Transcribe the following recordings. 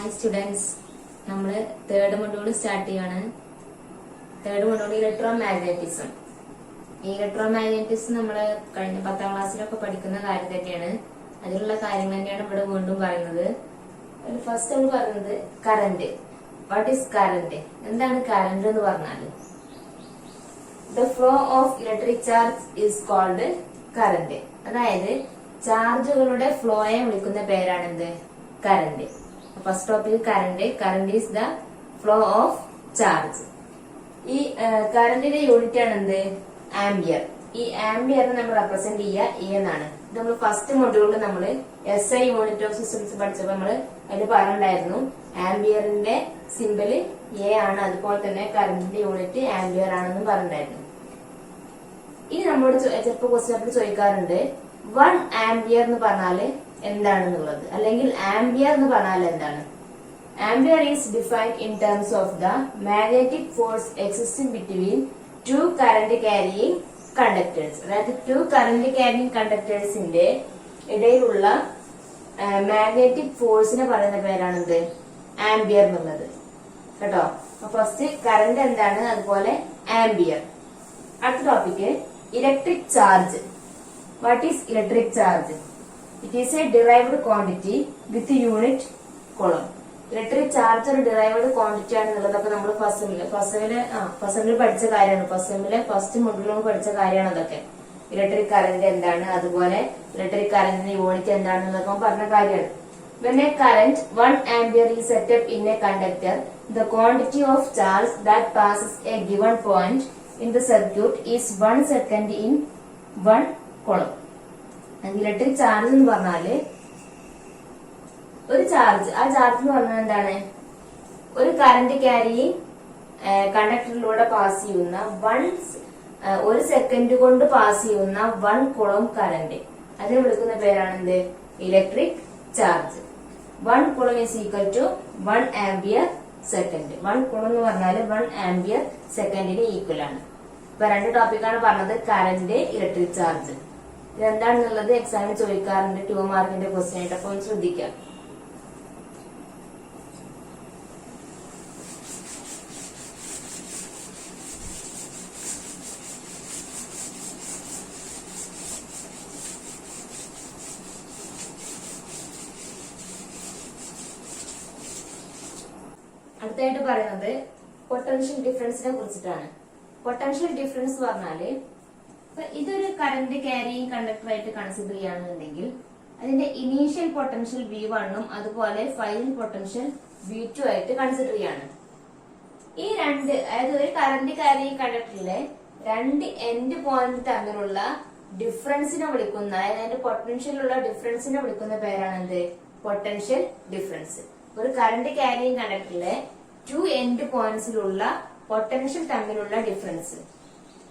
Hi students, നമ്മൾ third module start ചെയ്യാണ്. Third module electromagnetism. ഈ ഇലക്ട്രോമാഗ്നറ്റിസം നമ്മൾ കഴിഞ്ഞ 10ാം ക്ലാസ്സിലൊക്കെ പഠിക്കുന്ന കാര്യം തന്നെയാണ്. അതിലുള്ള കാര്യങ്ങൾ തന്നെയാണ് ഇവിടെ വീണ്ടും പറയുന്നത്. ഫസ്റ്റ് നമ്മൾ പറയുന്നത് കറന്റ്. What is current? എന്താണ് കറന്റ് എന്ന് പറഞ്ഞാല് the flow of electric charge is called current. അതായത് ചാർജുകളുടെ ഫ്ലോയെ വിളിക്കുന്ന പേരാണ് എന്ത്? Current. First topic current. Current is the flow of charge. ഈ കറന്റിന്റെ യൂണിറ്റ് ആണ് എന്ത്? ആംബിയർ. ഈ ആംബിയറിനെ നമ്മൾ റെപ്രസെന്റ് ചെയ്യുക എ എന്നാണ്. ഇത് നമ്മൾ ഫസ്റ്റ് മൊഡ്യൂളിൽ നമ്മൾ SI യൂണിറ്റ് ഓഫ് സിസ്റ്റംസ് പഠിച്ചപ്പോൾ നമ്മൾ അതിൽ പറഞ്ഞിട്ടുണ്ടായിരുന്നു ആംബിയറിന്റെ സിമ്പല് എ ആണ്, അതുപോലെ തന്നെ കറന്റിന്റെ യൂണിറ്റ് ആംബിയർ ആണെന്നും പറഞ്ഞിട്ടുണ്ടായിരുന്നു. ഇനി നമ്മളോട് ചിലപ്പോൾ ക്വസ്റ്റ്യൻ ചോദിക്കാറുണ്ട് 1 ആംബിയർ എന്ന് പറഞ്ഞാല് എന്താണെന്നുള്ളത്, അല്ലെങ്കിൽ ആംബിയർ എന്ന് പറഞ്ഞാൽ എന്താണ്? Ampere is defined in terms of the magnetic force existing between two current carrying conductors. അതായത് ടു കറന്റ് ക്യാരിയിങ് കണ്ടക്ടേഴ്സിന്റെ ഇടയിലുള്ള മാഗ്നറ്റിക് ഫോഴ്സിനെ പറയുന്ന പേരാണെന്ത്? ആംബിയർ എന്നുള്ളത്. കേട്ടോ? ഫസ്റ്റ് കറന്റ് എന്താണ്, അതുപോലെ ആംബിയർ. അടുത്ത topic electric charge. What is electric charge? It is A derived quantity with unit column. Electric charge ഒരു ഡിറൈവ്ഡ് ക്വാണ്ടിറ്റി ആണെന്നുള്ളതൊക്കെ നമ്മൾ ഫസ്റ്റ് പഠിച്ച കാര്യമാണ്. ഫസ്റ്റ് മൊഡ്യൂളിൽ പഠിച്ച കാര്യമാണ് അതൊക്കെ. ഇലക്ട്രിക് കറന്റ് എന്താണ്, അതുപോലെ ഇലക്ട്രിക് കറന്റിന്റെ യൂണിറ്റ് എന്താണെന്നൊക്കെ പറഞ്ഞ കാര്യമാണ്. When a current 1 ampere is set up in a conductor, the quantity of charge that passes a given point in the circuit is 1 second in 1 coulomb. Electric charge എന്ന് പറഞ്ഞാല് ഒരു charge, ആ charge എന്ന് പറഞ്ഞാൽ എന്താണ്? ഒരു കറന്റ് ക്യാരിയിങ് കണ്ടക്ടറിലൂടെ pass ചെയ്യുന്ന 1 സെക്കൻഡ് കൊണ്ട് പാസ് ചെയ്യുന്ന 1 coulomb കറന്റ്, അതിനെ വിളിക്കുന്ന പേരാണ് എന്ത്? Electric charge. 1 coulomb is equal to 1 ampere second. 1 coulomb എന്ന് പറഞ്ഞാല് 1 ampere സെക്കൻഡിന് ഈക്വൽ ആണ്. ഇപ്പൊ രണ്ട് ടോപ്പിക്കാണ് പറഞ്ഞത്, കറന്റ്, ഇലക്ട്രിക് ചാർജ്. ഇതെന്താണെന്നുള്ളത് എക്സാമിന് ചോദിക്കാറുണ്ട്, 2 മാർക്കിന്റെ ക്വസ്റ്റ്യൻ ആയിട്ട്. അപ്പൊ ശ്രദ്ധിക്കാം. അടുത്തായിട്ട് പറയുന്നത് പൊട്ടൻഷ്യൽ ഡിഫറൻസിനെ കുറിച്ചിട്ടാണ്. പൊട്ടൻഷ്യൽ ഡിഫറൻസ് പറഞ്ഞാല് ഇതൊരു കറന്റ് ക്യാരിയിങ് കണ്ടക്ടർ ആയിട്ട് കൺസിഡർ ചെയ്യുകയാണെന്നുണ്ടെങ്കിൽ അതിന്റെ ഇനീഷ്യൽ പൊട്ടൻഷ്യൽ V1 ഉം അതുപോലെ ഫൈനൽ പൊട്ടൻഷ്യൽ V2 ആയിട്ട് കൺസിഡർ ചെയ്യാണ്. ഈ രണ്ട്, അതായത് ഒരു കറന്റ് ക്യാരിയിങ് കണ്ടക്ടറിലെ രണ്ട് എൻഡ് പോയിന്റ് തമ്മിലുള്ള ഡിഫറൻസിനെ വിളിക്കുന്ന, അതായത് അതിന്റെ പൊട്ടൻഷ്യലുള്ള ഡിഫറൻസിനെ വിളിക്കുന്ന പേരാണ് എന്ത്? Potential difference. ഒരു കറന്റ് ക്യാരിയിങ് കണ്ടക്ടറിലെ 2 എൻഡ് പോയിന്റ്സിലുള്ള പൊട്ടൻഷ്യൽ തമ്മിലുള്ള ഡിഫറൻസ്,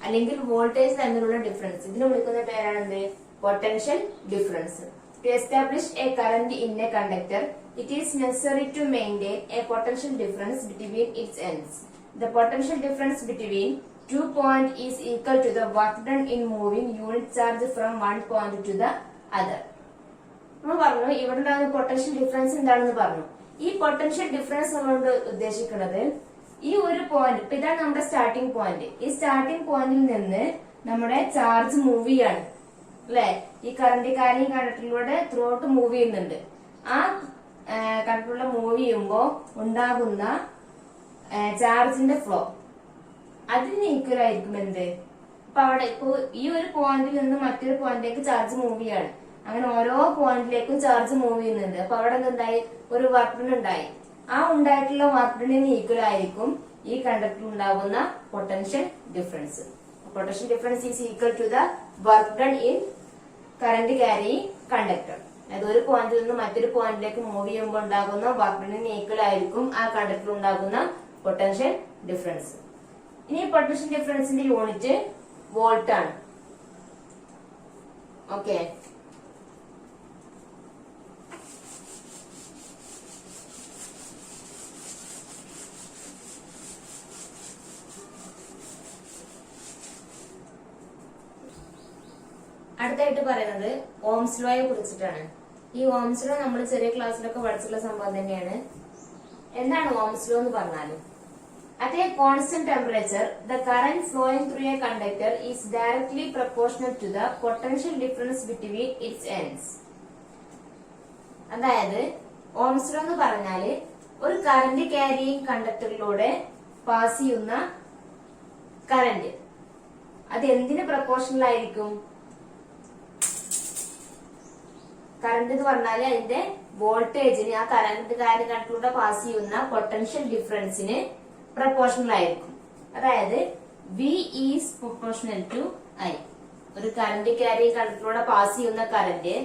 അല്ലെങ്കിൽ വോൾട്ടേജ് തമ്മിലുള്ള ഡിഫറൻസ്, ഇതിനെ വിളിക്കുന്ന പേരാണ് എന്ത്? Potential difference. To establish a current in a conductor, it is necessary to maintain a potential difference between its ends. The potential difference between 2 points is equal to the work done in moving unit charge from 1 point to the other. നമ്മൾ പറഞ്ഞു ഇവിടെ ഉണ്ടാകുന്ന potential difference എന്താണെന്ന് പറഞ്ഞു. ഈ potential difference നമ്മളോട് ഉദ്ദേശിക്കുന്നത് ഈ ഒരു പോയിന്റ്, ഇപ്പൊ ഇതാണ് നമ്മുടെ സ്റ്റാർട്ടിംഗ് പോയിന്റ്. ഈ സ്റ്റാർട്ടിംഗ് പോയിന്റിൽ നിന്ന് നമ്മുടെ ചാർജ് മൂവ് ചെയ്യാണ്, അല്ലെ? ഈ കറന്റ് ക്യാരിയിങ് കണ്ടക്ടറിലൂടെ ത്രൂ ഔട്ട് മൂവ് ചെയ്യുന്നുണ്ട്. ആ കണ്ടക്ടറിലൂടെ മൂവ് ചെയ്യുമ്പോ ഉണ്ടാകുന്ന ചാർജിന്റെ ഫ്ലോ അതിന് ഈക്വൽ ആയിരിക്കും എന്ത്? അപ്പൊ അവിടെ ഇപ്പൊ ഈ ഒരു പോയിന്റിൽ നിന്ന് മറ്റൊരു പോയിന്റിലേക്ക് ചാർജ് മൂവ് ചെയ്യാണ്. അങ്ങനെ ഓരോ പോയിന്റിലേക്കും ചാർജ് മൂവ് ചെയ്യുന്നുണ്ട്. അപ്പൊ അവിടെ എന്തായി? ഒരു വർക്ക് ഡൺ ഉണ്ടായി. ആ ഉണ്ടായിട്ടുള്ള വർക്ക് ഡണിന് ഈക്വൽ ആയിരിക്കും ഈ കണ്ടക്ടറിൽ ഉണ്ടാകുന്ന potential difference. Potential difference is equal to the work done in current carrying conductor. അതായത് ഒരു പോയിന്റിൽ നിന്ന് മറ്റൊരു പോയിന്റിലേക്ക് മൂവ് ചെയ്യുമ്പോൾ ഉണ്ടാകുന്ന വർക്ക് ഡണിന് ഈക്വൽ ആയിരിക്കും ആ കണ്ടക്ടറിൽ ഉണ്ടാകുന്ന പൊട്ടൻഷ്യൽ ഡിഫറൻസ്. ഇനി പൊട്ടൻഷ്യൽ ഡിഫറൻസിന്റെ യൂണിറ്റ് വോൾട്ട് ആണ്. ഓക്കെ. അടുത്തായിട്ട് പറയുന്നത് ഓംസ് ലോയെ കുറിച്ചിട്ടാണ്. ഈ ഓംസ് ലോ നമ്മൾ ചെറിയ ക്ലാസ്സിലൊക്കെ പഠിച്ചിട്ടുള്ള സംഭവം തന്നെയാണ്. എന്താണ് ഓംസ് ലോ എന്ന് പറഞ്ഞാലും at a constant temperature the current flowing through a conductor is directly proportional to the potential difference between its ends. അതായത് ഓംസ് ലോ എന്ന് പറഞ്ഞാല് ഒരു കറന്റ് ക്യാരിയിങ് കണ്ടക്ടറിലൂടെ പാസ് ചെയ്യുന്ന കറന്റ് അത് എന്തിന് പ്രപ്പോർഷണൽ ആയിരിക്കും? കറന്റ് എന്ന് പറഞ്ഞാല് അതിന്റെ വോൾട്ടേജിന് ആ കണ്ടക്ടറിലൂടെ പാസ് ചെയ്യുന്ന പൊട്ടൻഷ്യൽ ഡിഫറൻസിന് പ്രപ്പോർഷണൽ ആയിരിക്കും. അതായത് V is proportional to I. ഒരു കറന്റ് ക്യാരിയിങ് കണ്ടക്ടറിലൂടെ പാസ് ചെയ്യുന്ന കറന്റ്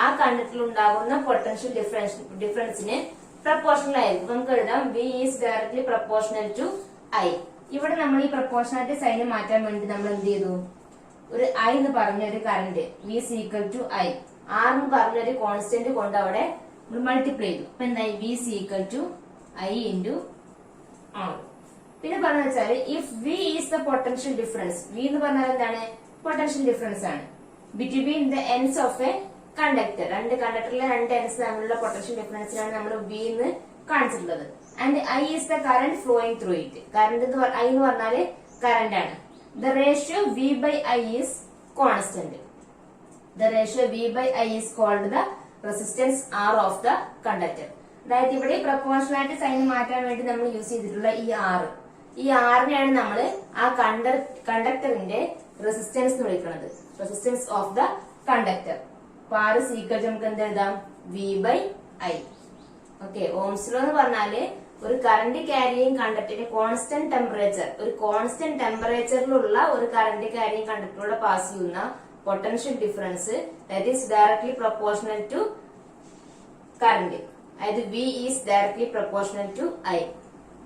ആ കണ്ടക്ടറിൽ ഉണ്ടാകുന്ന പൊട്ടൻഷ്യൽ ഡിഫറൻസിന് പ്രപ്പോർഷണൽ ആയിരിക്കും. നമുക്ക് എഴുതാം V is directly proportional to I. ഇവിടെ നമ്മൾ ഈ പ്രപ്പോർഷണാലിറ്റി സൈന് മാറ്റാൻ വേണ്ടി നമ്മൾ എന്ത് ചെയ്തു? ഒരു I എന്ന് പറഞ്ഞ ഒരു current V is equal to I, R എന്ന് പറഞ്ഞ ഒരു കോൺസ്റ്റന്റ് കൊണ്ട് അവിടെ മൾട്ടിപ്ലൈ ചെയ്തു. അപ്പൊ എന്തായി? V is equal to I into R. പിന്നെ പറഞ്ഞു വെച്ചാല് if V is the potential difference, V എന്ന് പറഞ്ഞാൽ എന്താണ്? പൊട്ടൻഷ്യൽ ഡിഫറൻസ് ആണ് between the ends of A conductor. രണ്ട് കണ്ടക്ടറിലെ രണ്ട് എൻഡ്സ് തമ്മിലുള്ള പൊട്ടൻഷ്യൽ ഡിഫറൻസിനാണ് നമ്മൾ V എന്ന് കാണിച്ചിട്ടുള്ളത്. And I is the current flowing through it. Current I എന്ന് പറഞ്ഞാല് കറന്റ് ആണ്. The ratio V by I is constant. The ratio V by I is called the resistance R of the conductor. അതായത് ഇവിടെ proportionality sign മാറ്റാൻ വേണ്ടി നമ്മൾ use ചെയ്തിട്ടുള്ള ഈ ആറിനെയാണ് നമ്മൾ ആ കണ്ടക്ടറിന്റെ റെസിസ്റ്റൻസ് എന്ന് വിളിക്കുന്നത്. Resistance of the conductor. അപ്പൊ R is equal to നമുക്ക് എന്ത് എഴുതാം? V by I. Okay. Ohm's law എന്ന് പറഞ്ഞാല് ഒരു കറന്റ് ക്യാരിയിങ് കണ്ടക്ടറിന് കോൺസ്റ്റന്റ് ടെമ്പറേച്ചർ, ഒരു കോൺസ്റ്റന്റ് ടെമ്പറേച്ചറിലുള്ള ഒരു കറന്റ് ക്യാരിയിങ് കണ്ടക്ടറിലൂടെ പാസ് ചെയ്യുന്ന potential difference that is directly proportional to current. അതായത് V is directly proportional to I.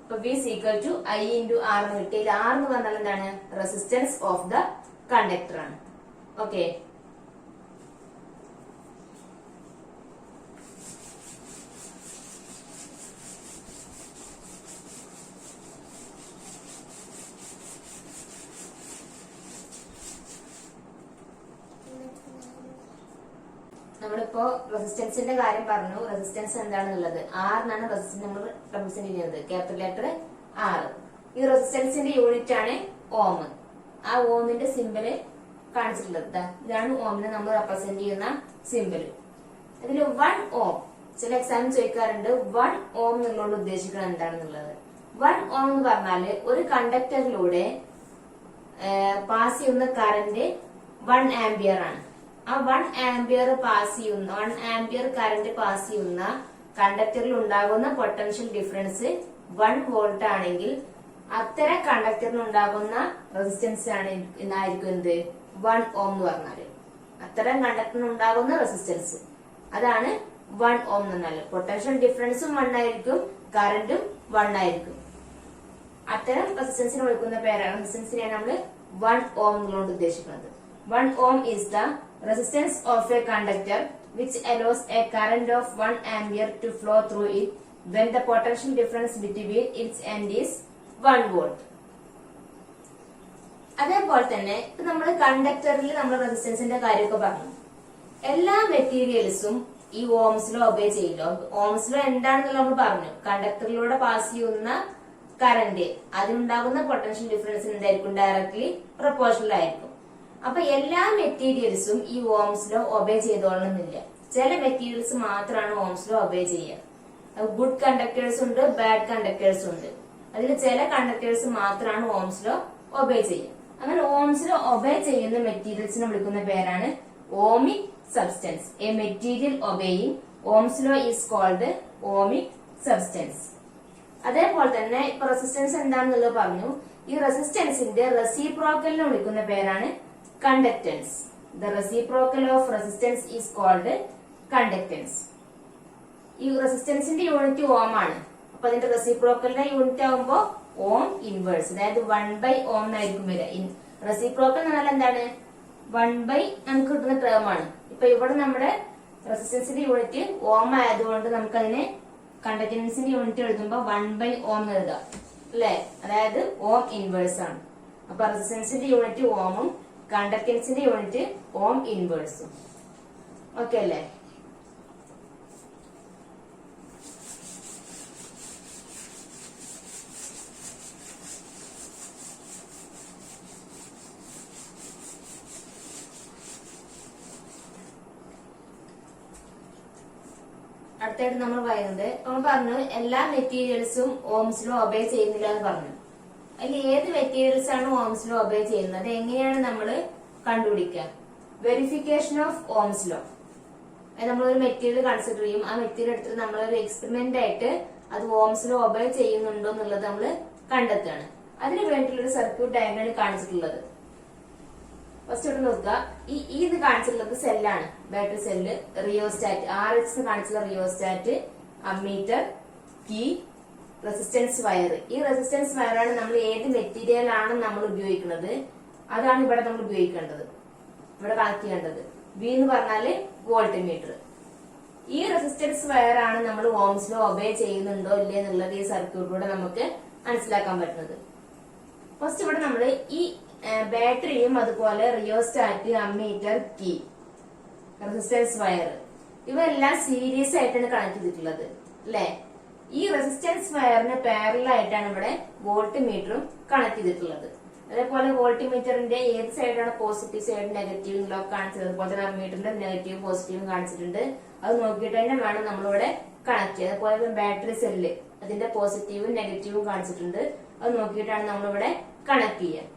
അപ്പൊ V is equal to I into R എന്ന് കിട്ടിയില്ല. R എന്ന് പറഞ്ഞാൽ എന്താണ്? റെസിസ്റ്റൻസ് ഓഫ് ദ കണ്ടക്ടർ ആണ്. ഓക്കെ. നമ്മളിപ്പോ റെസിസ്റ്റൻസിന്റെ കാര്യം പറഞ്ഞു. റെസിസ്റ്റൻസ് എന്താണെന്നുള്ളത് R എന്നാണ് റെസിസ്റ്റൻസ് നമ്മൾ റെപ്രസെന്റ് ചെയ്യുന്നത്, ക്യാപിറ്റൽ ലെറ്റർ R. ഈ റെസിസ്റ്റൻസിന്റെ യൂണിറ്റ് ആണ് ഓം. ആ ഓമിന്റെ സിമ്പിള് കാണിച്ചിട്ടുള്ളത് ഇതാണ്. ഓമിനെ നമ്മൾ റെപ്രസെന്റ് ചെയ്യുന്ന സിമ്പിള്. ഇതിൽ 1 ഓം ചില എക്സാമിന് ചോദിക്കാറുണ്ട്. 1 ഓം എന്നുള്ളത് ഉദ്ദേശിക്കുന്നത് എന്താണെന്നുള്ളത്. 1 ഓം എന്ന് പറഞ്ഞാല് ഒരു കണ്ടക്ടറിലൂടെ പാസ് ചെയ്യുന്ന കറന്റ് 1 ആംപിയർ ആണ്. ആ 1 ആംപിയർ കറന്റ് പാസ് ചെയ്യുന്ന കണ്ടക്ടറിൽ ഉണ്ടാകുന്ന പൊട്ടൻഷ്യൽ ഡിഫറൻസ് 1 വോൾട്ട് ആണെങ്കിൽ അത്തരം കണ്ടക്ടറിന് ഉണ്ടാകുന്ന റെസിസ്റ്റൻസ് ആണ് എന്നായിരിക്കും എന്ത്? 1 ഓം എന്ന് പറഞ്ഞാല്. അത്തരം കണ്ടക്ടറിന് ഉണ്ടാകുന്ന റെസിസ്റ്റൻസ് അതാണ് 1 ഓം എന്ന് പറഞ്ഞാല്. പൊട്ടൻഷ്യൽ ഡിഫറൻസും 1 ആയിരിക്കും, കറന്റും 1 ആയിരിക്കും. അത്തരം റെസിസ്റ്റൻസിനെ വിളിക്കുന്ന പേരാണ്, റെസിസ്റ്റൻസിനെയാണ് നമ്മൾ 1 ഓം എന്നുകൊണ്ട് ഉദ്ദേശിക്കുന്നത്. 1 ohm is the resistance of a conductor which allows a current of 1 ampere to flow through it when the potential difference between its end is 1 volt. അതേപോലെ തന്നെ ഇപ്പൊ നമ്മൾ കണ്ടക്ടറിൽ നമ്മൾ റെസിസ്റ്റൻസിന്റെ കാര്യമൊക്കെ പറഞ്ഞു. എല്ലാ മെറ്റീരിയൽസും ഈ ഓംസ് ലോ ഒബേ ചെയ്യില്ല. ഓംസ് ലോ എന്താണെന്നുള്ള നമ്മൾ പറഞ്ഞു. കണ്ടക്ടറിലൂടെ പാസ് ചെയ്യുന്ന കറന്റ് അതിനുണ്ടാകുന്ന പൊട്ടൻഷ്യൽ ഡിഫറൻസിന് എന്തായിരിക്കും? ഡയറക്ട്ലി പ്രൊപ്പോർഷണൽ ആയിരിക്കും. അപ്പൊ എല്ലാ മെറ്റീരിയൽസും ഈ ഓംസ് ലോ ഒബേ ചെയ്തോളണമെന്നില്ല. ചില മെറ്റീരിയൽസ് മാത്രമാണ് ഓംസ് ലോ ഒബേ ചെയ്യുക. ഗുഡ് കണ്ടക്ടേഴ്സ് ഉണ്ട്, ബാഡ് കണ്ടക്ടേഴ്സ് ഉണ്ട്. അതിൽ ചില കണ്ടക്ടേഴ്സ് മാത്രമാണ് ഓംസ് ലോ ഒബേ ചെയ്യുക. അങ്ങനെ ഓംസ് ലോ ഒബേ ചെയ്യുന്ന മെറ്റീരിയൽസിനെ വിളിക്കുന്ന പേരാണ് ohmic substance. A material obeying Ohm's law is called ohmic substance. അതേപോലെ തന്നെ ഇപ്പൊ റെസിസ്റ്റൻസ് എന്താണെന്നുള്ളത് പറഞ്ഞു. ഈ റെസിസ്റ്റൻസിന്റെ റെസിപ്രോക്കലിനെ വിളിക്കുന്ന പേരാണ് conductance. The reciprocal of resistance is called conductance. ഈ റെസിസ്റ്റൻസിന്റെ യൂണിറ്റ് ഓം ആണ്. അപ്പൊ അതിന്റെ റെസിപ്രോക്കലിന്റെ യൂണിറ്റ് ആകുമ്പോ ഓം ഇൻവേഴ്സ്, അതായത് 1/ഓം എന്നായിരിക്കും വരിക. റെസിപ്രോക്കൽ എന്ന് പറഞ്ഞാൽ എന്താണ്? 1/ നമുക്ക് കിട്ടുന്ന ടേം ആണ്. ഇപ്പൊ ഇവിടെ നമ്മുടെ റെസിസ്റ്റൻസിന്റെ യൂണിറ്റ് ഓം ആയതുകൊണ്ട് നമുക്ക് അതിനെ കണ്ടക്ടൻസിന്റെ യൂണിറ്റ് എഴുതുമ്പോ 1/ഓം എഴുതാം അല്ലെ? അതായത് ഓം ഇൻവേഴ്സ് ആണ്. അപ്പൊ റെസിസ്റ്റൻസിന്റെ യൂണിറ്റ് ഓമും കണ്ടക്ടൻസിന്റെ യൂണിറ്റ് ഓം ഇൻവേഴ്സും. ഓക്കെ അല്ലേ? അടുത്തായിട്ട് നമ്മൾ പറയുന്നത് നമ്മൾ പറഞ്ഞു എല്ലാ മെറ്റീരിയൽസും ഓംസ് ലോ ഒബേ ചെയ്യുന്നില്ല എന്ന് പറഞ്ഞു. അതിൽ ഏത് മെറ്റീരിയൽസ് ആണ് ഓംസ് ലോ ഒബേ ചെയ്യുന്നത്, അത് എങ്ങനെയാണ് നമ്മൾ കണ്ടുപിടിക്കുക? Verification of Ohm's law. നമ്മളൊരു മെറ്റീരിയൽ കൺസിഡർ ചെയ്യും, ആ മെറ്റീരിയൽ എടുത്തിട്ട് നമ്മളൊരു എക്സ്പെരിമെന്റ് ആയിട്ട് അത് ഓംസ് ലോ ഒബേ ചെയ്യുന്നുണ്ടോ എന്നുള്ളത് നമ്മൾ കണ്ടെത്തുകയാണ്. അതിന് വേണ്ടിയിട്ടുള്ള സർക്യൂട്ട് ഡയഗ്രാമിൽ കാണിച്ചിട്ടുള്ളത്. ഫസ്റ്റ് ഇവിടെ നോക്കുക, ഇത് കാണിച്ചിട്ടുള്ളത് സെല്ലാണ്, ബാറ്ററി സെല്ല്, റിയോസ്റ്റാറ്റ്, RH കാണിച്ചുള്ള rheostat, ammeter, key, resistance wire. ഈ റെസിസ്റ്റൻസ് വയറാണ് നമ്മൾ ഏത് മെറ്റീരിയൽ ആണ് നമ്മൾ ഉപയോഗിക്കുന്നത്, അതാണ് ഇവിടെ നമ്മൾ ഉപയോഗിക്കേണ്ടത്, ഇവിടെ കണക്ട് ചെയ്യേണ്ടത്. വി എന്ന് പറഞ്ഞാല് വോൾട്ട്മീറ്റർ. ഈ റെസിസ്റ്റൻസ് വയറാണ് നമ്മൾ ഓംസ് ലോ ഒബേ ചെയ്യുന്നുണ്ടോ ഇല്ലേ എന്നുള്ളത് ഈ സർക്യൂട്ടിലൂടെ നമുക്ക് മനസ്സിലാക്കാൻ പറ്റുന്നത്. ഫസ്റ്റ് ഇവിടെ നമ്മൾ ഈ ബാറ്ററിയും അതുപോലെ rheostat, ammeter, key, resistance wire ഇവയെല്ലാം സീരീസ് ആയിട്ടാണ് കണക്ട് ചെയ്തിട്ടുള്ളത് അല്ലെ. ഈ റെസിസ്റ്റൻസ് വയറിന് പാരലൽ ആയിട്ടാണ് ഇവിടെ വോൾട്ട് മീറ്ററും കണക്ട് ചെയ്തിട്ടുള്ളത്. അതേപോലെ വോൾട്ട് മീറ്ററിന്റെ ഏത് സൈഡാണ് പോസിറ്റീവ് സൈഡ് നെഗറ്റീവ് എന്നുള്ളതൊക്കെ കാണിച്ചത്. അതുപോലെ തന്നെ അമ്മീറ്ററിന്റെ നെഗറ്റീവ് പോസിറ്റീവും കാണിച്ചിട്ടുണ്ട്. അത് നോക്കിയിട്ട് തന്നെ വേണം നമ്മളിവിടെ കണക്ട് ചെയ്യുക. അതുപോലെ ബാറ്ററി സെല്ല് അതിന്റെ പോസിറ്റീവും നെഗറ്റീവും കാണിച്ചിട്ടുണ്ട്. അത് നോക്കിയിട്ടാണ് നമ്മളിവിടെ കണക്ട് ചെയ്യുക.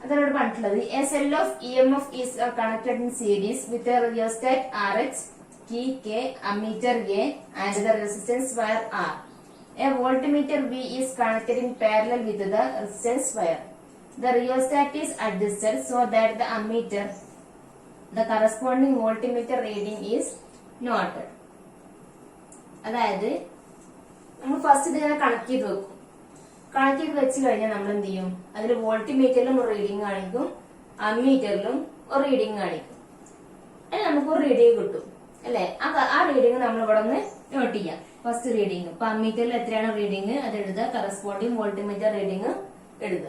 അതാണ് ഇവിടെ പറഞ്ഞിട്ടുള്ളത്. A cell of EMF is connected in series with a rheostat RH, key K, ammeter A and the resistance wire R. A voltmeter V is connected in parallel with the resistance wire. The rheostat is adjusted so that the ammeter, the corresponding voltmeter reading is noted. അതായത് നമ്മൾ first ഇതിനെ connect ചെയ്ത് വെക്കും. Connect ചെയ്ത് വെച്ച് കഴിഞ്ഞാൽ നമ്മൾ എന്ത് ചെയ്യും, അതിൽ വോൾട്ട്മീറ്ററിലും ഒരു റീഡിംഗ് കാണിക്കും, അമ്മീറ്ററിലും ഒരു റീഡിംഗ് കാണിക്കും. അതിൽ നമുക്ക് ഒരു റീഡിംഗ് കിട്ടും അല്ലെ. ആ റീഡിംഗ് നമ്മൾ ഇവിടെ ഒന്ന് നോട്ട് ചെയ്യാം. ഫസ്റ്റ് റീഡിംഗ് ഇപ്പൊ അമ്മീറ്ററിൽ എത്രയാണ് റീഡിംഗ് അത് എഴുതുക, കറസ്പോണ്ടിങ് വോൾട്ട്മീറ്റർ റീഡിംഗ് എഴുതുക.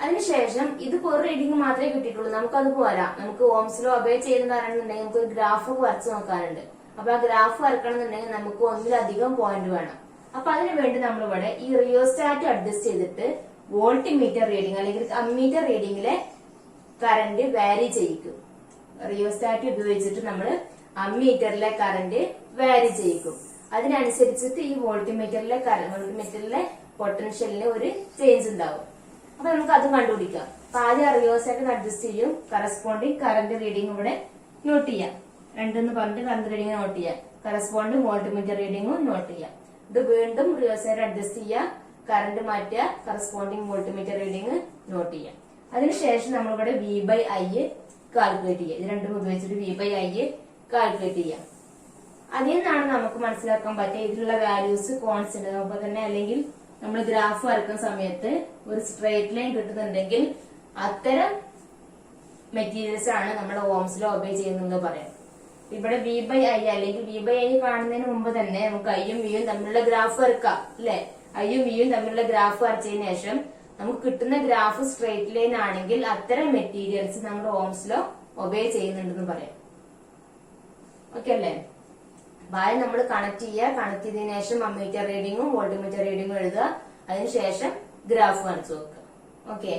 അതിനുശേഷം ഇതിപ്പോ ഒരു റീഡിംഗ് മാത്രമേ കിട്ടിയിട്ടുള്ളൂ, നമുക്കത് പോരാ. നമുക്ക് ഓംസ് ലോ ഒബേ ചെയ്യുന്നതാണെന്നുണ്ടെങ്കിൽ നമുക്ക് ഒരു ഗ്രാഫ് വരച്ച് നോക്കാനുണ്ട്. അപ്പൊ ആ ഗ്രാഫ് വരക്കണമെന്നുണ്ടെങ്കിൽ നമുക്ക് ഒന്നിലധികം പോയിന്റ് വേണം. അപ്പൊ അതിനു വേണ്ടി നമ്മളിവിടെ ഈ റിയോസ്റ്റാറ്റ് അഡ്ജസ്റ്റ് ചെയ്തിട്ട് വോൾട്ട്മീറ്റർ റീഡിംഗ് അല്ലെങ്കിൽ അമ്മീറ്റർ റീഡിംഗിലെ കറന്റ് വാരി ചെയ്യിക്കും. റിയോസ്റ്റാറ്റ് ഉപയോഗിച്ചിട്ട് നമ്മൾ അമ്മീറ്ററിലെ കറന്റ് വാരി ചെയ്യിക്കും. അതിനനുസരിച്ചിട്ട് ഈ വോൾട്ട്മീറ്ററിലെ പൊട്ടൻഷ്യലിന് ഒരു ചേഞ്ച് ഉണ്ടാവും. അപ്പൊ നമുക്ക് അത് കണ്ടുപിടിക്കാം. അപ്പൊ ആദ്യം റിയോസ്റ്റാറ്റ് അഡ്ജസ്റ്റ് ചെയ്യും, കറസ്പോണ്ടിങ് കറന്റ് റീഡിംഗ് ഇവിടെ നോട്ട് ചെയ്യാം. രണ്ടെന്ന് പറഞ്ഞിട്ട് കറന്റ് റീഡിംഗ് നോട്ട് ചെയ്യാം, കറസ്പോണ്ടിങ് വോൾട്ട്മീറ്റർ റീഡിംഗും നോട്ട് ചെയ്യാം. ഇത് വീണ്ടും റിയോസ്റ്റാറ്റ് അഡ്ജസ്റ്റ് ചെയ്യുക, കറന്റ് മാറ്റുക, കറസ്പോണ്ടിങ് വോൾട്ട്മീറ്റർ റീഡിംഗ് നോട്ട് ചെയ്യാം. അതിനുശേഷം നമ്മളിവിടെ V/I കാൽക്കുലേറ്റ് ചെയ്യുക. ഇത് രണ്ടും ഉപയോഗിച്ചിട്ട് V/I കാൽക്കുലേറ്റ് ചെയ്യാം. അതിൽ നിന്നാണ് നമുക്ക് മനസ്സിലാക്കാൻ പറ്റുക ഇതിലുള്ള വാല്യൂസ് കോൺസ്റ്റന്റ് നോക്കുമ്പോൾ തന്നെ, അല്ലെങ്കിൽ നമ്മൾ ഗ്രാഫ് വരക്കുന്ന സമയത്ത് ഒരു സ്ട്രേറ്റ് ലൈൻ കിട്ടുന്നുണ്ടെങ്കിൽ അത്തരം മെറ്റീരിയൽസ് ആണ് നമ്മുടെ ഓംസ് ലോ ഒബേ ചെയ്യുന്നത് പറയാം. ഇവിടെ V/I അല്ലെങ്കിൽ V/I കാണുന്നതിന് മുമ്പ് തന്നെ നമുക്ക് ഐയും വിയും തമ്മിലുള്ള ഗ്രാഫ് വരക്കാം അല്ലെ. ഐയും വിയും തമ്മിലുള്ള ഗ്രാഫ് വരച്ചതിന് ശേഷം നമുക്ക് കിട്ടുന്ന ഗ്രാഫ് സ്ട്രേറ്റ് ലൈൻ ആണെങ്കിൽ അത്തരം മെറ്റീരിയൽസ് നമ്മുടെ ഓംസ് ലോ ഒബേ ചെയ്യുന്നുണ്ടെന്ന് പറയാം. ഓക്കെ അല്ലേ. ആദ്യം നമ്മൾ കണക്ട് ചെയ്യുക, കണക്ട് ചെയ്തതിനു ശേഷം അമ്മീറ്റർ റീഡിങ്ങും വോൾട്ട്മീറ്റർ റീഡിങ്ങും എഴുതുക, അതിനുശേഷം ഗ്രാഫ് വരച്ചു നോക്കുക. ഓക്കെ.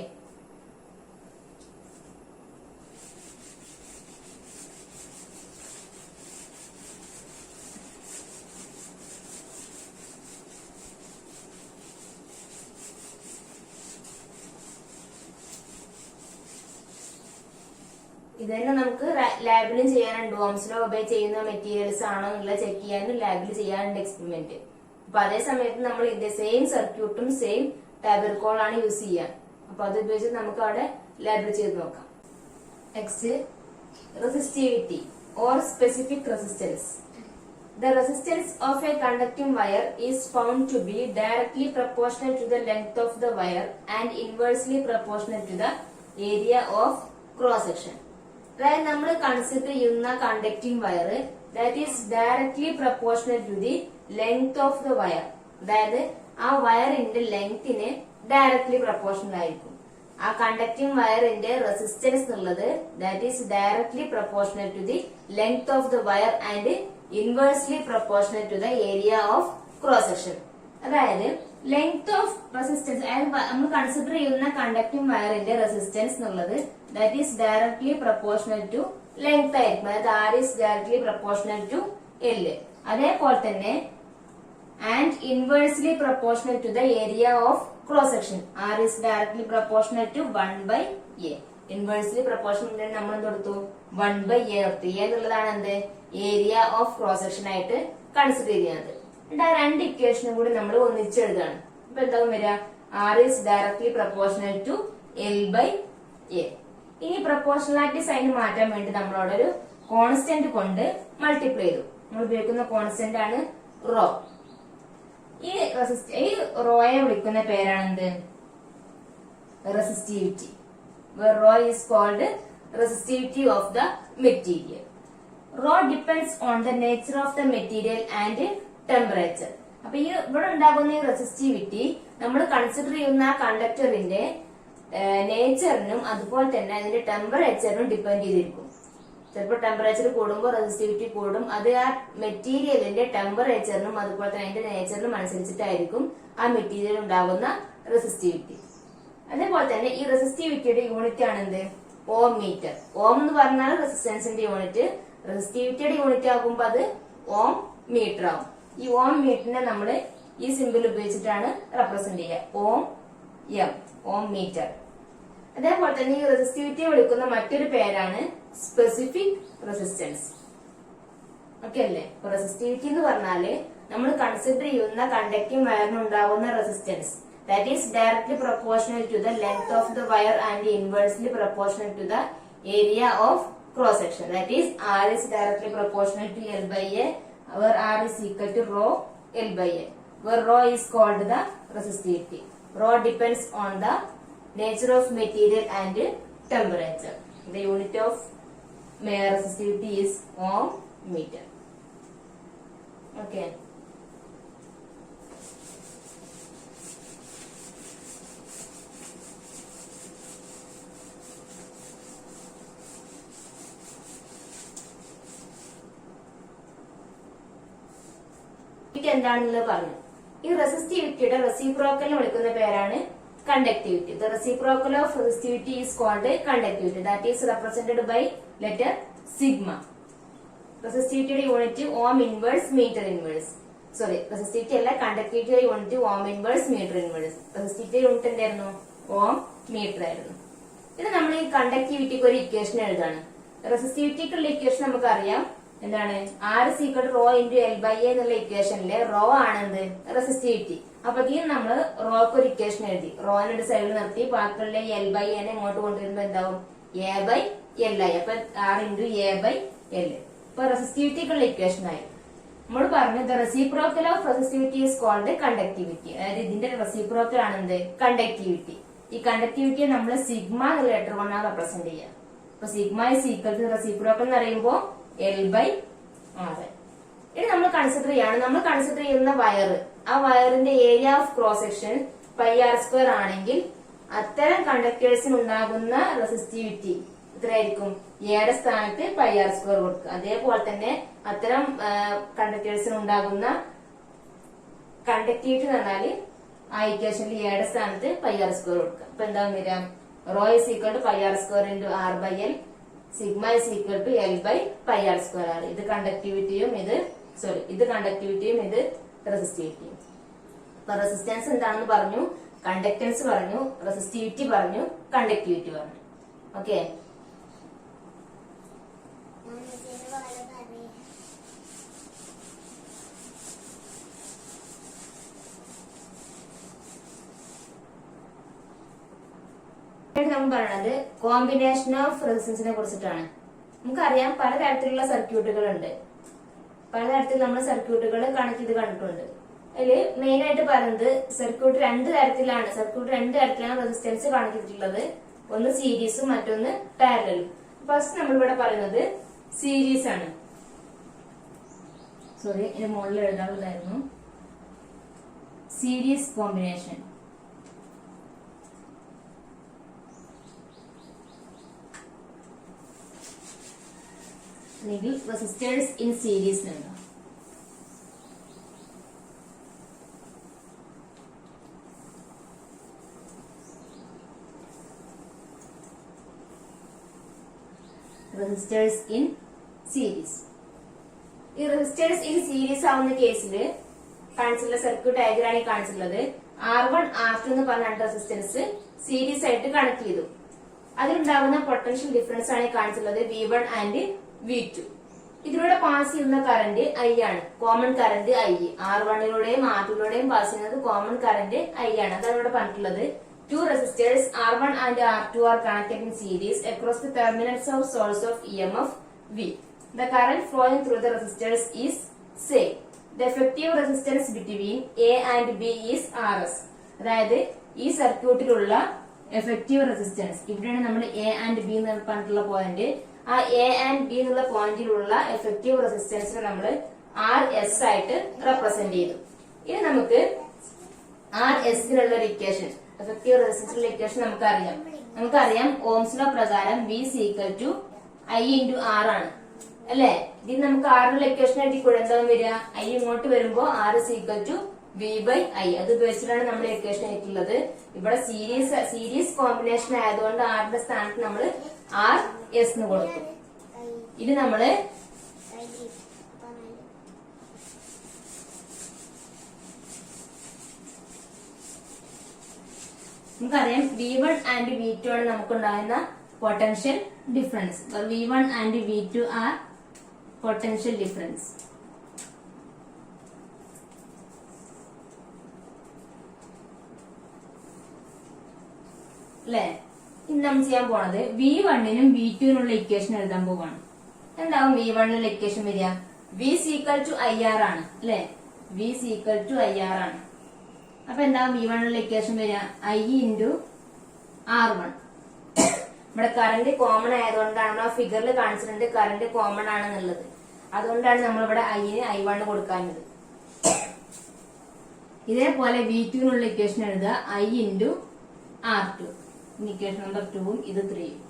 ഇത് തന്നെ നമുക്ക് ലാബിലും ചെയ്യാനുണ്ട്. ഓംസ് ലോ ഒബേ ചെയ്യുന്ന മെറ്റീരിയൽസ് ആണോ എന്നുള്ളത് ചെക്ക് ചെയ്യാനും ലാബിൽ ചെയ്യാനുണ്ട് എക്സ്പെരിമെന്റ്. അപ്പൊ അതേ സമയത്ത് നമ്മൾ ഇതിന്റെ സെയിം സർക്യൂട്ടും സെയിം ടാബർകോൾ ആണ് യൂസ് ചെയ്യാൻ. അപ്പൊ അത് ഉപയോഗിച്ച് നമുക്ക് അവിടെ ലാബിൽ ചെയ്ത് നോക്കാം. Next, resistivity or specific resistance. The resistance of a conducting wire is found to be directly proportional to the length of the wire and inversely proportional to the area of cross section. അതായത് നമ്മൾ consider ചെയ്യുന്ന conducting wire that is directly proportional to the length of the wire. അതായത് ആ വയറിന്റെ ലെങ്തിന് directly proportional ആയിരിക്കും. ആ conducting വയറിന്റെ resistance എന്നുള്ളത് that is directly proportional to the length of the wire and inversely proportional to the area of cross section. അതായത് length of resistance, അതായത് നമ്മൾ കൺസിഡർ ചെയ്യുന്ന കണ്ടക്ടിങ് വയറിന്റെ റെസിസ്റ്റൻസ് എന്നുള്ളത് that is directly proportional to length ആയിരിക്കും. അതായത് R is directly proportional to L. അതേപോലെ തന്നെ and inversely proportional to the area of cross section. R is directly proportional to 1 by A. Inversely proportional നമ്മൾ എന്തെടുത്തു 1 by A എടുത്തു. A എന്നുള്ളതാണ് എന്ത് area of cross section ആയിട്ട് consider ചെയ്യുന്നത്. എന്നിട്ട് ആ രണ്ട് ഇക്വേഷനും കൂടി നമ്മൾ ഒന്നിച്ചെഴുതാണ്. അപ്പൊ എന്താവും വരിക R is directly proportional to L by A. ഇനി പ്രൊപ്പോർഷണാലിറ്റി സൈൻ മാറ്റാൻ വേണ്ടി നമ്മളവിടെ ഒരു കോൺസ്റ്റന്റ് കൊണ്ട് മൾട്ടിപ്ലൈ ചെയ്തു. നമ്മൾ ഉപയോഗിക്കുന്ന കോൺസ്റ്റന്റ് ആണ് റോ. ഈ റോയെ വിളിക്കുന്ന പേരാണ് എന്ത് resistivity. Rho is called resistivity of the material. Rho depends on the nature of the material and temperature. അപ്പൊ ഈ ഇവിടെ ഉണ്ടാകുന്ന ഈ റെസിസ്റ്റിവിറ്റി നമ്മൾ കൺസിഡർ ചെയ്യുന്ന കണ്ടക്ടറിന്റെ നേച്ചറിനും അതുപോലെ തന്നെ അതിന്റെ ടെമ്പറേച്ചറിനും ഡിപ്പെൻഡ് ചെയ്തിരിക്കും. ചിലപ്പോൾ ടെമ്പറേച്ചർ കൂടുമ്പോൾ റെസിസ്റ്റിവിറ്റി കൂടും. അത് ആ മെറ്റീരിയലിന്റെ ടെമ്പറേച്ചറിനും അതുപോലെ തന്നെ അതിന്റെ നേച്ചറിനും അനുസരിച്ചിട്ടായിരിക്കും ആ മെറ്റീരിയൽ ഉണ്ടാകുന്ന റെസിസ്റ്റിവിറ്റി. അതേപോലെ തന്നെ ഈ റെസിസ്റ്റിവിറ്റിയുടെ യൂണിറ്റ് ആണ് എന്ത് ഓം മീറ്റർ. ഓം എന്ന് പറഞ്ഞാൽ റെസിസ്റ്റൻസിന്റെ യൂണിറ്റ്. റെസിസ്റ്റിവിറ്റിയുടെ യൂണിറ്റ് ആകുമ്പോൾ അത് ഓം മീറ്റർ ആവും. ഈ ഓം മീറ്ററിനെ നമ്മൾ ഈ സിമ്പിൾ ഉപയോഗിച്ചിട്ടാണ് റെപ്രസെന്റ് ചെയ്യുക. Ohm M, ohm metre. അതേപോലെ തന്നെ ഈ റെസിസ്റ്റിവിറ്റിയെ വിളിക്കുന്ന മറ്റൊരു പേരാണ് സ്പെസിഫിക് റെസിസ്റ്റൻസ്. ഓക്കെ അല്ലേ? റെസിസ്റ്റിവിറ്റി എന്ന് പറഞ്ഞാല് നമ്മൾ കൺസിഡർ ചെയ്യുന്ന കണ്ടക്ടിംഗ് വയറിനുണ്ടാവുന്ന resistance that is directly proportional to the length of the wire and inversely proportional to the area of cross section. That is R is directly proportional to L by A, where R is equal to rho L by A, where rho is called the resistivity. Rho depends on the nature of material and temperature. The unit of resistivity is ohm meter. Okay. എന്താണെന്നുള്ളത് പറഞ്ഞു. ഈ റെസിസ്റ്റിവിറ്റിയുടെ റെസിപ്രോക്കലിനെ വിളിക്കുന്ന പേരാണ് conductivity. The reciprocal of resistivity is called conductivity. That is represented by letter sigma. Resistivity unit ohm inverse meter inverse. Sorry, resistivity alla conductivity unit ohm inverse meter inverse. Resistivity unit എന്തായിരുന്നു ohm meter ആയിരുന്നു. ഇത് നമ്മൾ ഈ കണ്ടക്ടിവിറ്റിക്ക് ഒരു equation എഴുതാണ്. റെസിസ്റ്റിവിറ്റിക്കുള്ള equation നമുക്ക് അറിയാം. എന്താണ് R is equal to rho into L by A എന്നുള്ള ഇക്വേഷനിലെ റോ ആണെന്ത് റെസിസ്റ്റിവിറ്റി. അപ്പൊ ഇതിന് നമ്മൾ റോക്ക് ഒരു ഇക്വേഷൻ എഴുതി. റോനെ ഒരു സൈഡിൽ നിർത്തി ബാക്കിയുള്ള L by A നെ ഇങ്ങോട്ട് കൊണ്ടുവരുമ്പോ എന്താവും A by L ആയി. അപ്പൊ R into A by L. ഇപ്പൊ റെസിസ്റ്റിവിറ്റിക്കുള്ള ഇക്വേഷൻ ആയി. നമ്മൾ പറഞ്ഞു the reciprocal of resistivity is called conductivity. അതായത് ഇതിന്റെ റെസിപ്രോക്കൽ ആണ് എന്ത് കണ്ടക്ടിവിറ്റി. ഈ കണ്ടക്ടിവിറ്റിയെ നമ്മൾ സിഗ്മ എന്നുള്ള ലെറ്റർ കൊണ്ടാണ് റെപ്രസെന്റ് ചെയ്യുക. അപ്പൊ sigma is equal to reciprocal എന്ന് പറയുമ്പോ L by R. ഇനി നമ്മൾ കൺസിഡർ ചെയ്യാണ്. നമ്മൾ കൺസിഡർ ചെയ്യുന്ന വയർ, ആ വയറിന്റെ area of cross section pi r square ആണെങ്കിൽ അത്തരം കണ്ടക്ടേഴ്സിന് ഉണ്ടാകുന്ന റെസിസ്റ്റിവിറ്റി എത്രയായിരിക്കും? എയുടെ സ്ഥാനത്ത് പൈ ആർ സ്ക്വയർ കൊടുക്കുക. അതേപോലെ തന്നെ അത്തരം കണ്ടക്ടേഴ്സിന് ഉണ്ടാകുന്ന കണ്ടക്ടിവിറ്റി എന്ന് പറഞ്ഞാല് ആ ഇക്വേഷനിൽ എയുടെ സ്ഥാനത്ത് പൈ ആർ സ്ക്വയർ കൊടുക്കുക. അപ്പൊ എന്താ വരിക? Rho is equal to pi r square into r by l, sigma is equal to l by pi r square ആണ്. ഇത് കണ്ടക്ടിവിറ്റിയും ഇത് കണ്ടക്ടിവിറ്റിയും ഇത് റെസിസ്റ്റിവിറ്റിയും. അപ്പൊ റെസിസ്റ്റൻസ് എന്താണെന്ന് പറഞ്ഞു, കണ്ടക്ടൻസ് പറഞ്ഞു, റെസിസ്റ്റിവിറ്റി പറഞ്ഞു, കണ്ടക്ടിവിറ്റി പറഞ്ഞു. ഓക്കെ. നമ്മൾ പറയുന്നത് കോമ്പിനേഷൻ ഓഫ് റെസിസ്റ്റൻസിനെ കുറിച്ചിട്ടാണ്. നമുക്കറിയാം പലതരത്തിലുള്ള സർക്യൂട്ടുകൾ ഉണ്ട്. പലതരത്തിൽ നമ്മൾ സർക്യൂട്ടുകൾ കണക്ട് ചെയ്ത് കണ്ടിട്ടുണ്ട്. അതിൽ മെയിൻ ആയിട്ട് പറയുന്നത് സർക്യൂട്ട് രണ്ട് തരത്തിലാണ് റെസിസ്റ്റൻസ് കണക്ട് ചെയ്തിട്ടുള്ളത്. ഒന്ന് സീരീസും മറ്റൊന്ന് പാരലലും. ഫസ്റ്റ് നമ്മൾ ഇവിടെ പറയുന്നത് സീരീസ് ആണ്. സോറി, ഇതിന് മുകളിൽ എഴുതാനുള്ളതായിരുന്നു. Series combination. അല്ലെങ്കിൽ റെസിസ്റ്റേഴ്സ് ഇൻ സീരീസ് എഴുതാം. Resistors in series. ഈ റെസിസ്റ്റേഴ്സ് ഈ സീരീസ് ആവുന്ന കേസിൽ കാണിച്ചിട്ടുള്ള സർക്യൂട്ട് ഡയഗ്രാമിൽ കാണിച്ചിട്ടുള്ളത് R1 R2 എന്ന് പറഞ്ഞ രണ്ട് റെസിസ്റ്റൻസ് സീരീസ് ആയിട്ട് കണക്ട് ചെയ്തു. അതിലുണ്ടാകുന്ന പൊട്ടൻഷ്യൽ ഡിഫറൻസ് ആണ് കാണിച്ചിട്ടുള്ളത് V1 ആൻഡ് V2. ഇതിലൂടെ പാസ് ചെയ്യുന്ന കറന്റ് I ആണ്, കോമൺ കറന്റ് I. R1ലൂടെയും R2ലൂടെയും പാസ് ചെയ്യുന്നത് കോമൺ കറന്റ് I ആണ്. അതാണ് ഇവിടെ പറഞ്ഞിട്ടുള്ളത്. Two resistors R1 and R2 are connected in series across the terminals of source of EMF V. The current flowing through the resistors is same. The effective resistance between A and B is Rs. അതായത് ഈ സർക്യൂട്ടിലുള്ള effective resistance, ഇവിടെയാണ് നമ്മൾ A and B എന്ന് പറഞ്ഞിട്ടുള്ള point. ആ A and B എന്നുള്ള പോയിന്റിലുള്ള effective റെസിസ്റ്റൻസിനെ നമ്മൾ RS ആയിട്ട് റെപ്രസെന്റ് ചെയ്തു. ഇനി RS നുള്ള ഒരു ഇക്വേഷൻ, എഫക്റ്റീവ് റെസിസ്റ്റൻസിനുള്ള ഇക്വേഷൻ നമുക്കറിയാം ഓംസ് ലോ പ്രകാരം V is equal to I into R ആണ് അല്ലെ. ഇതിന് നമുക്ക് R നുള്ള ഇക്വേഷൻ ആയിട്ട് കൂടെ എന്താ വരിക, I ഇങ്ങോട്ട് വരുമ്പോ R is equal to V by I. അത് ഉപയോഗിച്ചിട്ടാണ് നമ്മൾ ഇക്വേഷൻ ആയിട്ടുള്ളത്. ഇവിടെ സീരീസ് കോമ്പിനേഷൻ ആയതുകൊണ്ട് R ന്റെ സ്ഥാനത്ത് നമ്മൾ RS എന്ന് കൊടുക്കും. ഇത് നമ്മള് നമുക്കറിയാം V1 ആൻഡ് V2 ആണ് നമുക്കുണ്ടാകുന്ന potential difference. V1 and V2 are potential difference. അല്ലെ, ഇന്ന് നമ്മൾ ചെയ്യാൻ പോണത് V1നും V2നുള്ള ഇക്വേഷൻ എഴുതാൻ പോവാണ്. എന്താവും V1നുള്ള ഇക്വേഷൻ വരിക, V is equal to IR ആണ് അല്ലെ. V is equal to IR ആണ്. അപ്പൊ എന്താവും V1നുള്ള ഇക്വേഷൻ വരിക, I into R1. ഇവിടെ കറന്റ് കോമൺ ആയതുകൊണ്ടാണ് ആ ഫിഗറിൽ കാണിച്ചിട്ടുണ്ട് കറന്റ് കോമൺ ആണെന്നുള്ളത്. അതുകൊണ്ടാണ് നമ്മളിവിടെ I-ന് I1 കൊടുക്കാനുള്ളത്. ഇതേപോലെ V2നുള്ള ഇക്വേഷൻ എഴുതുക, I into R2. Equation number 2ഉം ഇത് 3ഉം.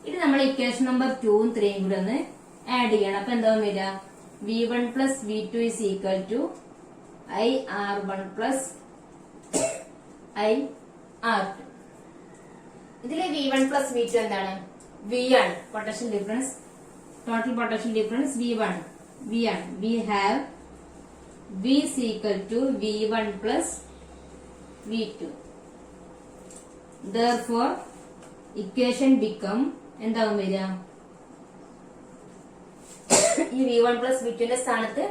ഇത് നമ്മൾ ഇക്വേഷൻ നമ്പർ 2ഉം 3ഉം കൂടെ ഒന്ന് ആഡ് ചെയ്യണം. അപ്പൊ എന്താവും വരിക, V1 plus V2 is equal to IR1 plus IR2. ഇതിലെ V1 plus V2 എന്താണ്, V ആണ്, potential difference, total potential difference V1 V ആണ്. We have V is equal to V1 plus V2. Therefore equation become എന്താവും വരിക, ഈ V1 plus V2 ന്റെ സ്ഥാനത്ത്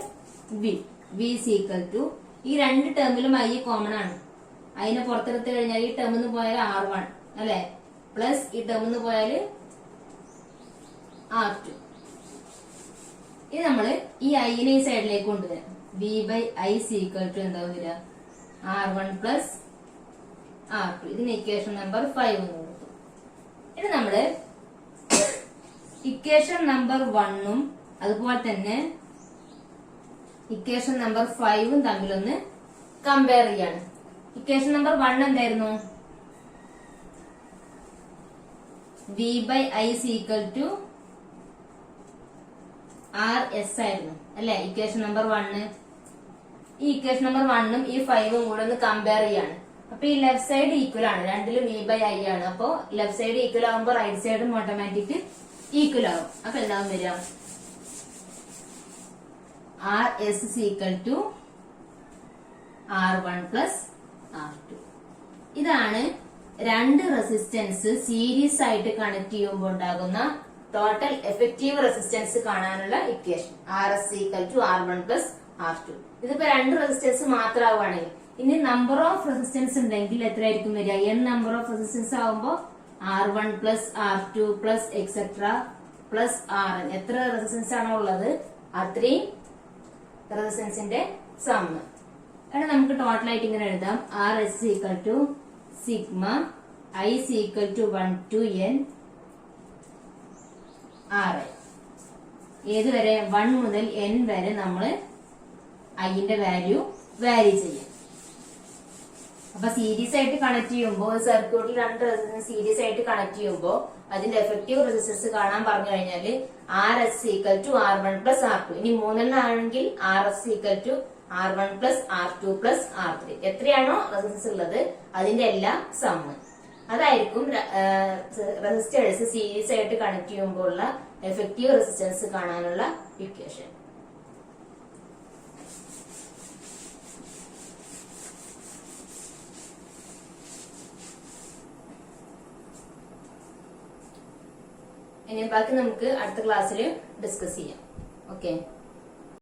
V is equal to, ഈ രണ്ട് ടേമിലും I കോമൺ ആണ്. അതിനെ പുറത്തെടുത്ത് കഴിഞ്ഞാൽ ഈ ടേമിൽ നിന്ന് പോയാൽ R1 അല്ലെ, പ്ലസ് ഈ ടേമിൽ നിന്ന് പോയാൽ R2. ഇത് നമ്മള് ഈ I-നെ ഈ സൈഡിലേക്ക് കൊണ്ടുവരാം. V by I is equal to എന്താവും വരിക, R1 plus R2. ഇതിന് ഇക്വേഷൻ നമ്പർ 5 എന്ന് കൊടുത്തു. ഇനി നമ്മള് ഇക്വേഷൻ നമ്പർ 1ഉം അതുപോലെ തന്നെ ഇക്വേഷൻ നമ്പർ 5ഉം തമ്മിലൊന്ന് കമ്പയർ ചെയ്യാണ്. ഇക്വേഷൻ നമ്പർ 1 എന്തായിരുന്നു, V by I is equal to RS ആയിരുന്നു അല്ലെ, ഇക്വേഷൻ നമ്പർ 1. ഈ ഇക്വേഷൻ നമ്പർ 1ഉം ഈ 5ഉം കൂടെ ഒന്ന് കമ്പയർ ചെയ്യാണ്. അപ്പൊ ഈ ലെഫ്റ്റ് സൈഡ് ഈക്വൽ ആണ്, രണ്ടിലും V by I ആണ്. അപ്പൊ ലെഫ്റ്റ് സൈഡ് ഈക്വൽ ആകുമ്പോൾ റൈറ്റ് സൈഡും ഓട്ടോമാറ്റിക് ഈക്വൽ ആകും. അപ്പൊ എന്താവും വരിക, RS is equal to R1 plus R2. ഇതാണ് രണ്ട് റെസിസ്റ്റൻസ് സീരീസ് ആയിട്ട് കണക്ട് ചെയ്യുമ്പോൾ ഉണ്ടാകുന്ന ടോട്ടൽ എഫക്റ്റീവ് റെസിസ്റ്റൻസ് കാണാനുള്ള equation. RS equal to R1 plus R2. ഇതിപ്പോ രണ്ട് റെസിസ്റ്റൻസ് മാത്രമാവുകയാണെങ്കിൽ, ഇനി നമ്പർ ഓഫ് റെസിസ്റ്റൻസ് ഉണ്ടെങ്കിൽ എത്രയായിരിക്കും വരിക, n നമ്പർ ഓഫ് റെസിസ്റ്റൻസ് ആവുമ്പോൾ R1 plus R2 plus etcetera plus Rn. എത്ര റെസിസ്റ്റൻസ് ആണോ ഉള്ളത് അത്രയും റെസിസ്റ്റൻസിന്റെ സമ്മ്. അവിടെ നമുക്ക് ടോട്ടൽ ആയിട്ട് ഇങ്ങനെ എഴുതാം, RS equal to sigma I is equal to 1 to n Rn. ഏതുവരെ, 1 മുതൽ n വരെ നമ്മൾ I-ന്റെ വാല്യൂ വാരി ചെയ്യും. അപ്പൊ സീരീസ് ആയിട്ട് കണക്ട് ചെയ്യുമ്പോൾ സർക്യൂട്ടിൽ രണ്ട് റെസിസ്റ്റൻസ് സീരീസ് ആയിട്ട് കണക്ട് ചെയ്യുമ്പോൾ അതിന്റെ എഫക്റ്റീവ് റെസിസ്റ്റൻസ് കാണാൻ പറഞ്ഞു കഴിഞ്ഞാല് RS equal to R1 plus R2. ഇനി മൂന്നെണ്ണാണെങ്കിൽ RS equal to R1 plus R2 plus R3. എത്രയാണോ റെസിസ്റ്റൻസ് ഉള്ളത് അതിന്റെ എല്ലാ സമ്മ്. അതായിരിക്കും റെസിസ്റ്റേഴ്സ് സീരീസ് ആയിട്ട് കണക്ട് ചെയ്യുമ്പോൾ ഉള്ള എഫക്റ്റീവ് റെസിസ്റ്റൻസ് കാണാനുള്ള ഇക്വേഷൻ. ഇനി ബാക്കി നമുക്ക് അടുത്ത ക്ലാസ്സിൽ ഡിസ്കസ് ചെയ്യാം. ഓക്കെ.